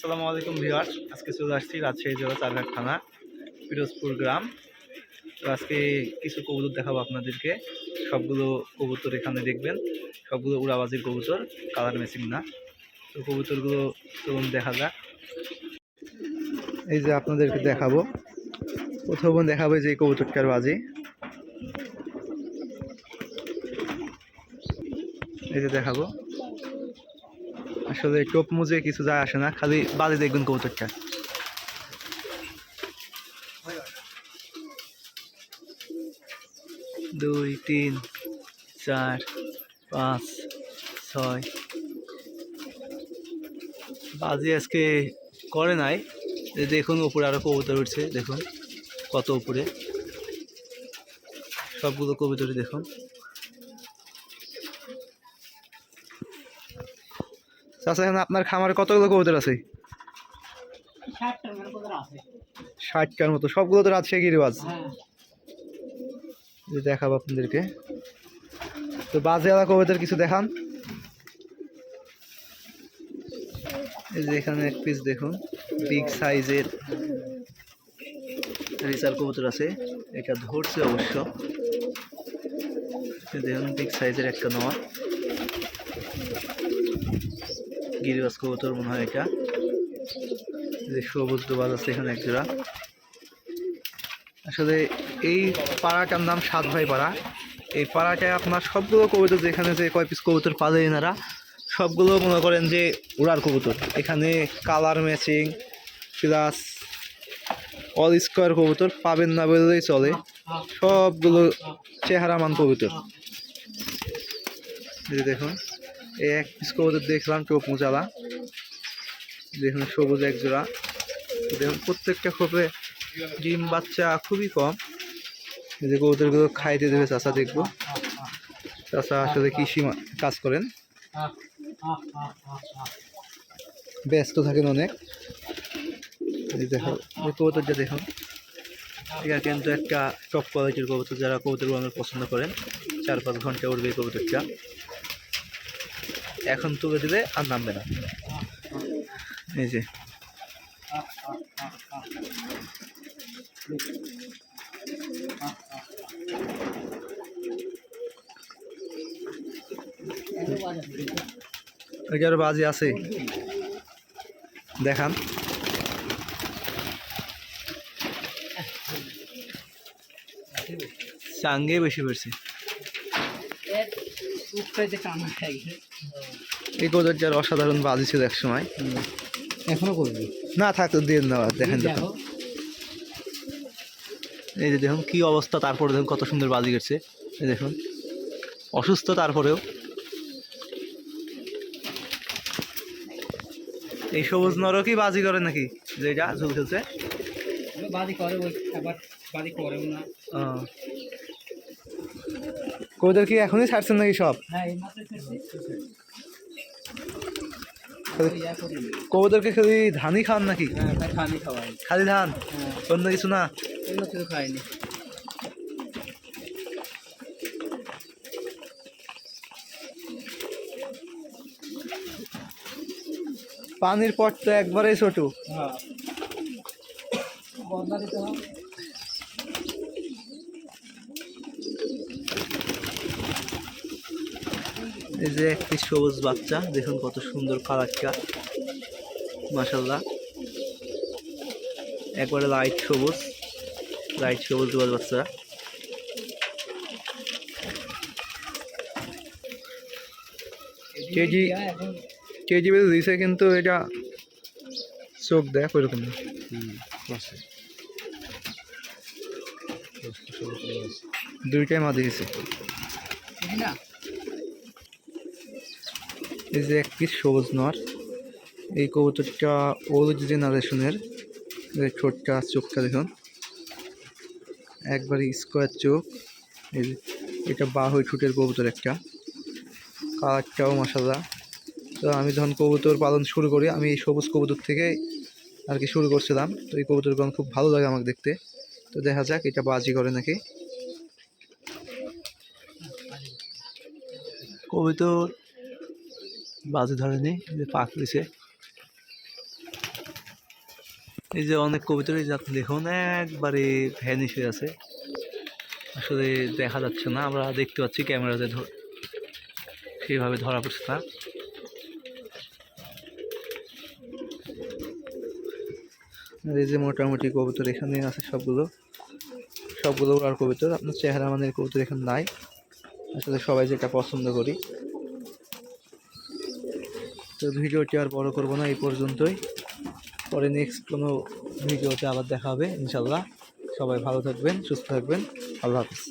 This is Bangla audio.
আসসালামু আলাইকুম ভিউয়ার্স, আজকে চলে আসছি রাজশাহী জেলা চারঘাট থানা পিরোজপুর গ্রাম। তো আজকে কিছু কবুতর দেখাবো আপনাদেরকে। সবগুলো কবুতর এখানে দেখবেন, সবগুলো উড়াবাজির কবুতর, কালার ম্যাচিং না। তো কবুতরগুলো চলুন দেখা যাক। এই যে আপনাদেরকে দেখাবো, প্রথমে দেখাবো যে কবুতরটার বাজি। এই যে দেখাবো, আসলে টোপ মুজে কিছু যায় আসে না, খালি বাজি দেখবেন কবুতরটা। 2 3 4 5 6 বাজি আজকে করে নাই। দেখুন উপরে আরো কবুতর উঠছে, দেখুন কত উপরে, সবগুলো কবুতরই দেখুন। চাচা, এখন আপনার খামারে কতগুলো কবুতর আছে? 60টার মতো। সবগুলো তো রাজশাহী রেওয়াজ। দেখাবো আপনাদেরকে। তো বাজেওয়ালা কবুতর কিছু দেখান। এই যে এখানে এক পিস দেখুন, বিগ সাইজের রেসার কবুতর আছে। এটা ধরছে অবশ্য, দেখুন বিগ সাইজের একটা নর গিরিবাজ কবুতর মনে হয় এটা। যে সবুজ দোবাজ আছে এখানে এক জোড়া। আসলে এই পাড়াটার নাম সাত ভাই পাড়া। এই পাড়াটায় আপনার সবগুলো কবুতর, যেখানে যে কয় পিস কবুতর পালে এনারা, সবগুলো মনে করেন যে উড়ার কবুতর। এখানে colour matching plus all square কবুতর পাবেন না বললেই চলে। সবগুলো চেহারামান কবুতর। এই দেখুন, এই এক পিস কবুতর দেখলাম চোখ মোজালা, দেখুন সবুজ এক জোড়া। দেখুন প্রত্যেকটা খোপে ডিম বাচ্চা খুবই কম। এই যে কবুতরগুলো খাইতে দেবে চাষা, দেখবো চাষা আসলে কৃষি কাজ করেন, ব্যস্ত থাকেন অনেক। এই দেখো এই কবুতরটা দেখুন, এটা কিন্তু একটা টপ কোয়ালিটির কবুতর। যারা কবুতর উড়ানো পছন্দ করেন, 4-5 ঘন্টা উড়বে এই কবুতরটা। এখন তুলে দিলে আর নামবে না। এই যে এটার বাজি আছে, দেখান। চাঙ্গে বেশি পড়ছে এই কবুতরটার অসাধারণ বাজি ছিল এক সময়। এখনো করবি না থাকতো দিয়ে নেওয়া, দেখেন তো। এই যে দেখুন কি অবস্থা, তারপরে দেখুন কত সুন্দর বাজি করছে। এই দেখুন অসুস্থ তারপরেও। এই সবুজ নরও কি বাজি করে নাকি, যেটা ঝুল খেলছে? বাদি করে, ওই আবার বাদি করেও না। কবুতর কি এখনই ছাড়ছেন নাকি সব? হ্যাঁ, এই মাত্র ছেড়েছি। কবুতরকে খালি ধানই খান নাকি? হ্যাঁ, ধানই খাওয়াই। খালি ধান, অন্য কিছু না? অন্য কিছু খাইনি। পানির পট তো একবারেই ছোট। হ্যাঁ, বদলা দিতে হবে। এই যে একটি সবুজ বাচ্চা, দেখুন কত সুন্দর কালারটা, মাশাআল্লাহ। একবারে লাইট সবুজ, লাইট সবুজ দুয়ার বাচ্চা। কেজি কেজি বেঁধে দিয়েছে, কিন্তু এটা চোখ দেখ ওইরকম না। দুইটাই মা দিয়েছে। এই যে এক পিস সবুজ নর। এই কবুতরটা ওল্ড জেনারেশনের। ছোটটা চোখটা দেখুন, একবারে স্কোয়ার চোখ। এই যে এটা বাহুই ঠুটের কবুতর একটা, কালারটাও মাশাআল্লাহ। তো আমি যখন কবুতর পালন শুরু করি, আমি এই সবুজ কবুতর থেকে আর কি শুরু করছিলাম। তো এই কবুতরগুলো খুব ভালো লাগে আমাকে দেখতে। তো দেখা যাক এটা বাজি করে নাকি। কবুতর বাজি ধরেনি, পাক দিছে। এই যে অনেক কবুতর, এই যে আপনি দেখুন একবারে ভ্যানিশ হয়ে আছে, আসলে দেখা যাচ্ছে না, আমরা দেখতে পাচ্ছি ক্যামেরাতে সেইভাবে ধরা পড়ছে না। আর এই যে মোটামুটি কবুতর এখানে আছে সবগুলো, সবগুলো উড়ার কবুতর। আপনার চেহারা মানের কবুতর এখানে নাই, আসলে সবাই যেটা পছন্দ করি। তো ভিডিওটি আর বড় করবো না, এই পর্যন্তই। পরে নেক্সট কোনো ভিডিওতে আবার দেখা হবে ইনশাল্লাহ। সবাই ভালো থাকবেন, সুস্থ থাকবেন, আল্লাহ হাফিজ।